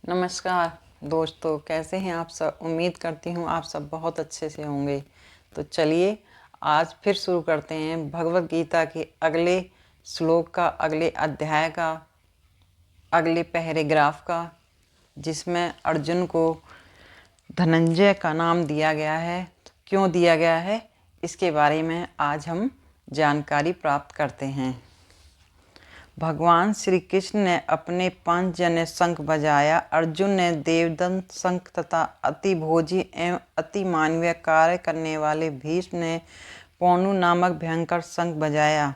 नमस्कार दोस्तों, कैसे हैं आप सब। उम्मीद करती हूँ आप सब बहुत अच्छे से होंगे। तो चलिए आज फिर शुरू करते हैं भगवत गीता के अगले श्लोक का, अगले अध्याय का, अगले पैराग्राफ का, जिसमें अर्जुन को धनंजय का नाम दिया गया है। तो क्यों दिया गया है, इसके बारे में आज हम जानकारी प्राप्त करते हैं। भगवान श्री कृष्ण ने अपने पांचजन्य शंख बजाया। अर्जुन ने देवदंत शंख तथा अति भोजी एवं अति मानवीय कार्य करने वाले भीष्म ने पौनु नामक भयंकर शंख बजाया।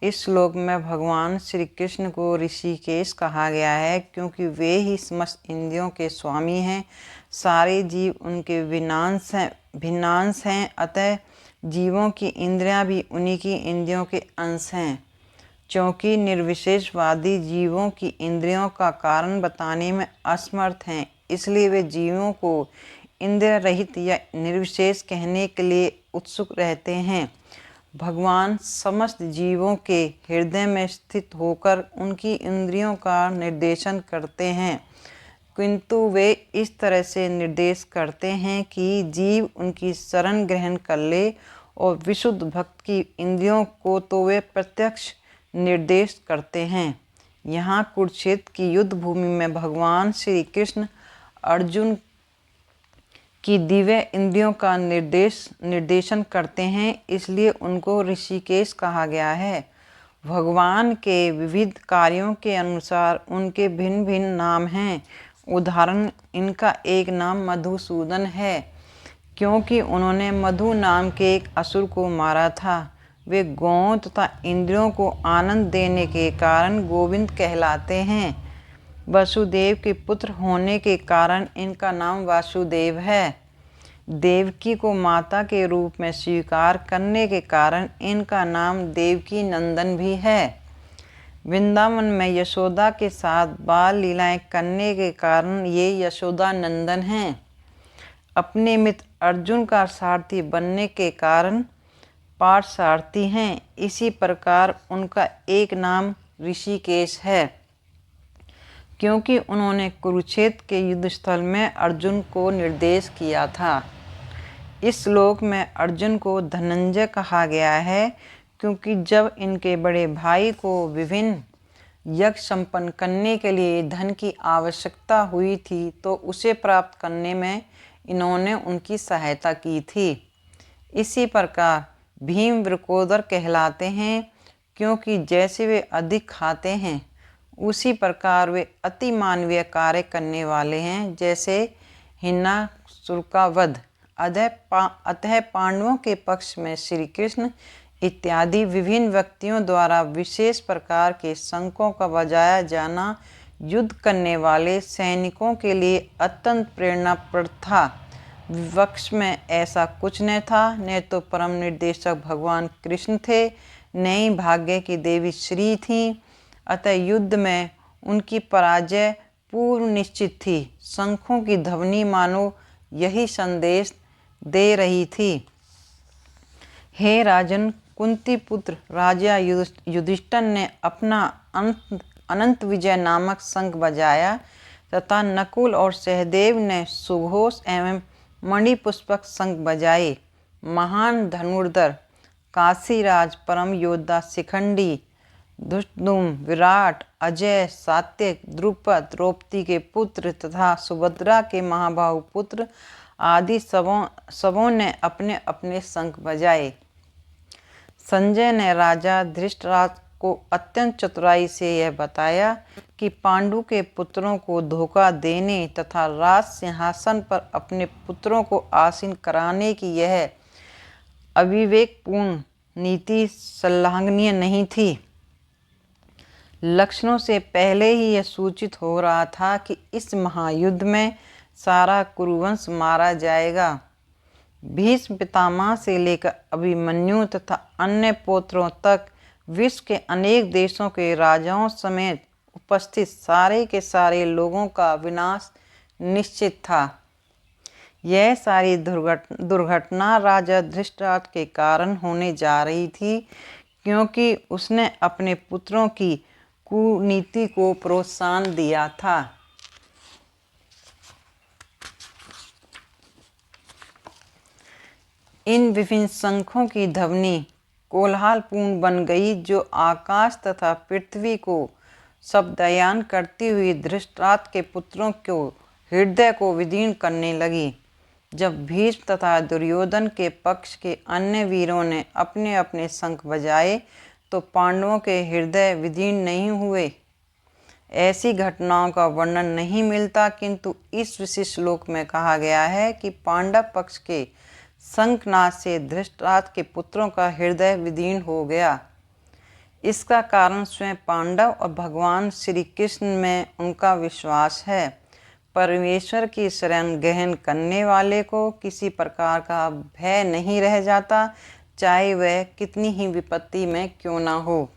इस श्लोक में भगवान श्री कृष्ण को ऋषिकेश कहा गया है, क्योंकि वे ही समस्त इंद्रियों के स्वामी हैं। सारे जीव उनके भिन्नांश हैं, अतः जीवों की इंद्रियां भी उन्हीं की इंद्रियों के अंश हैं। क्योंकि निर्विशेषवादी जीवों की इंद्रियों का कारण बताने में असमर्थ हैं, इसलिए वे जीवों को इंद्रिय रहित या निर्विशेष कहने के लिए उत्सुक रहते हैं। भगवान समस्त जीवों के हृदय में स्थित होकर उनकी इंद्रियों का निर्देशन करते हैं, किंतु वे इस तरह से निर्देश करते हैं कि जीव उनकी शरण ग्रहण कर ले, और विशुद्ध भक्त की इंद्रियों को तो वे प्रत्यक्ष निर्देश करते हैं। यहाँ कुरुक्षेत्र की युद्ध भूमि में भगवान श्री कृष्ण अर्जुन की दिव्य इंद्रियों का निर्देशन करते हैं, इसलिए उनको ऋषिकेश कहा गया है। भगवान के विविध कार्यों के अनुसार उनके भिन्न भिन्न नाम हैं। उदाहरण, इनका एक नाम मधुसूदन है, क्योंकि उन्होंने मधु नाम के एक असुर को मारा था। वे गौओं तथा इंद्रियों को आनंद देने के कारण गोविंद कहलाते हैं। वसुदेव के पुत्र होने के कारण इनका नाम वासुदेव है। देवकी को माता के रूप में स्वीकार करने के कारण इनका नाम देवकी नंदन भी है। वृंदावन में यशोदा के साथ बाल लीलाएं करने के कारण ये यशोदा नंदन हैं। अपने मित्र अर्जुन का सारथी बनने के कारण पार्थसारथी हैं। इसी प्रकार उनका एक नाम ऋषिकेश है, क्योंकि उन्होंने कुरुक्षेत्र के युद्ध स्थल में अर्जुन को निर्देश किया था। इस श्लोक में अर्जुन को धनंजय कहा गया है, क्योंकि जब इनके बड़े भाई को विभिन्न यज्ञ संपन्न करने के लिए धन की आवश्यकता हुई थी, तो उसे प्राप्त करने में इन्होंने उनकी सहायता की थी। इसी प्रकार भीम वृकोदर कहलाते हैं, क्योंकि जैसे वे अधिक खाते हैं, उसी प्रकार वे अति मानवीय कार्य करने वाले हैं, जैसे हिरण्यासुर का वध। अतः पांडवों के पक्ष में श्री कृष्ण इत्यादि विभिन्न व्यक्तियों द्वारा विशेष प्रकार के शंखों का बजाया जाना युद्ध करने वाले सैनिकों के लिए अत्यंत प्रेरणाप्रद था। विपक्ष में ऐसा कुछ न था, न तो परम निर्देशक भगवान कृष्ण थे, न ही भाग्य की देवी श्री थीं। अतः युद्ध में उनकी पराजय पूर्व निश्चित थी। शंखों की ध्वनि मानो यही संदेश दे रही थी। हे राजन, कुंती पुत्र राजा युधिष्ठिर ने अपना अनंत विजय नामक शंख बजाया तथा नकुल और सहदेव ने सुघोष एवं मणिपुष्पक शंख बजाए। महान धनुर्धर काशीराज, परम योद्धा शिखंडी, धृष्टद्युम्न, विराट, अजय, सात्यक, द्रुपद, द्रौपदी के पुत्र तथा सुभद्रा के महाबाहु पुत्र आदि सबों ने अपने अपने शंख बजाए। संजय ने राजा धृतराष्ट्र को अत्यंत चतुराई से यह बताया कि पांडु के पुत्रों को धोखा देने तथा राज सिंहासन पर अपने पुत्रों को आसीन कराने की यह अविवेकपूर्ण नीति श्लाघनीय नहीं थी। लक्षणों से पहले ही यह सूचित हो रहा था कि इस महायुद्ध में सारा कुरुवंश मारा जाएगा। भीष्म पितामह से लेकर अभिमन्यु तथा अन्य पुत्रों तक विश्व के अनेक देशों के राजाओं समेत उपस्थित सारे के सारे लोगों का विनाश निश्चित था। यह सारी दुर्घटना राजा धृतराष्ट्र के कारण होने जा रही थी, क्योंकि उसने अपने पुत्रों की कुनीति को प्रोत्साहन दिया था। इन विभिन्न शंखों की ध्वनि कोलाहलपूर्ण बन गई, जो आकाश तथा पृथ्वी को शब्दयान करती हुई धृतराष्ट्र के पुत्रों को हृदय को विदीर्ण करने लगी। जब भीष्म तथा दुर्योधन के पक्ष के अन्य वीरों ने अपने अपने शंख बजाए तो पांडवों के हृदय विदीर्ण नहीं हुए। ऐसी घटनाओं का वर्णन नहीं मिलता, किंतु इस विशेष श्लोक में कहा गया है कि पांडव पक्ष के शंखनाद से धृतराष्ट्र के पुत्रों का हृदय विदीर्ण हो गया। इसका कारण स्वयं पांडव और भगवान श्री कृष्ण में उनका विश्वास है। परमेश्वर की शरण ग्रहण करने वाले को किसी प्रकार का भय नहीं रह जाता, चाहे वह कितनी ही विपत्ति में क्यों ना हो।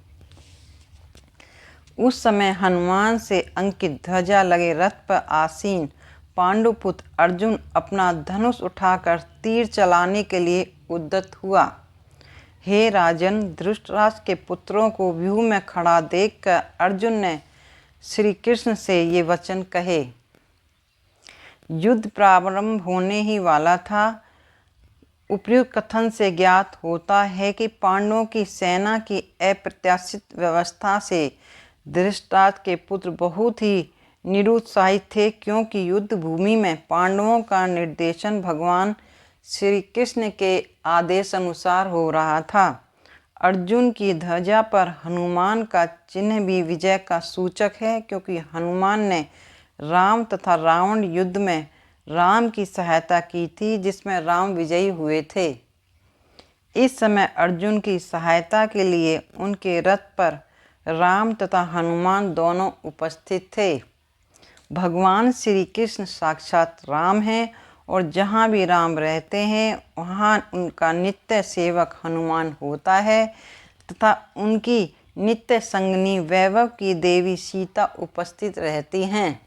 उस समय हनुमान से अंकित ध्वजा लगे रथ पर आसीन पांडुपुत्र अर्जुन अपना धनुष उठाकर तीर चलाने के लिए उद्यत हुआ। हे राजन, धृतराष्ट्र के पुत्रों को व्यूह में खड़ा देखकर अर्जुन ने श्री कृष्ण से ये वचन कहे। युद्ध प्रारंभ होने ही वाला था। उपर्युक्त कथन से ज्ञात होता है कि पांडवों की सेना की अप्रत्याशित व्यवस्था से धृतराष्ट्र के पुत्र बहुत ही निरुत्साहित थे, क्योंकि युद्ध भूमि में पांडवों का निर्देशन भगवान श्री कृष्ण के आदेश अनुसार हो रहा था। अर्जुन की ध्वजा पर हनुमान का चिन्ह भी विजय का सूचक है, क्योंकि हनुमान ने राम तथा रावण युद्ध में राम की सहायता की थी, जिसमें राम विजयी हुए थे। इस समय अर्जुन की सहायता के लिए उनके रथ पर राम तथा हनुमान दोनों उपस्थित थे। भगवान श्री कृष्ण साक्षात राम हैं और जहाँ भी राम रहते हैं वहाँ उनका नित्य सेवक हनुमान होता है तथा उनकी नित्य संगनी वैभव की देवी सीता उपस्थित रहती हैं।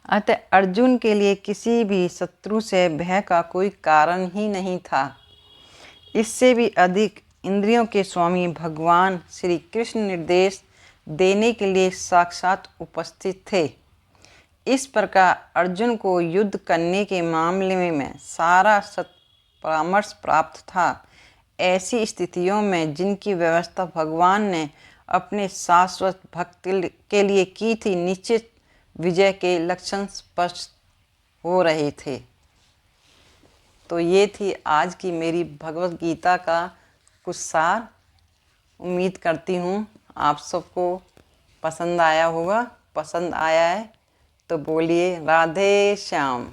अतः अर्जुन के लिए किसी भी शत्रु से भय का कोई कारण ही नहीं था। इससे भी अधिक इंद्रियों के स्वामी भगवान श्री कृष्ण निर्देश देने के लिए साक्षात उपस्थित थे। इस प्रकार अर्जुन को युद्ध करने के मामले में सारा परामर्श प्राप्त था। ऐसी स्थितियों में जिनकी व्यवस्था भगवान ने अपने शाश्वत भक्त के लिए की थी, निश्चित विजय के लक्षण स्पष्ट हो रहे थे। तो ये थी आज की मेरी भगवत गीता का कुछ सार। उम्मीद करती हूँ आप सबको पसंद आया होगा। पसंद आया है तो बोलिए राधे श्याम।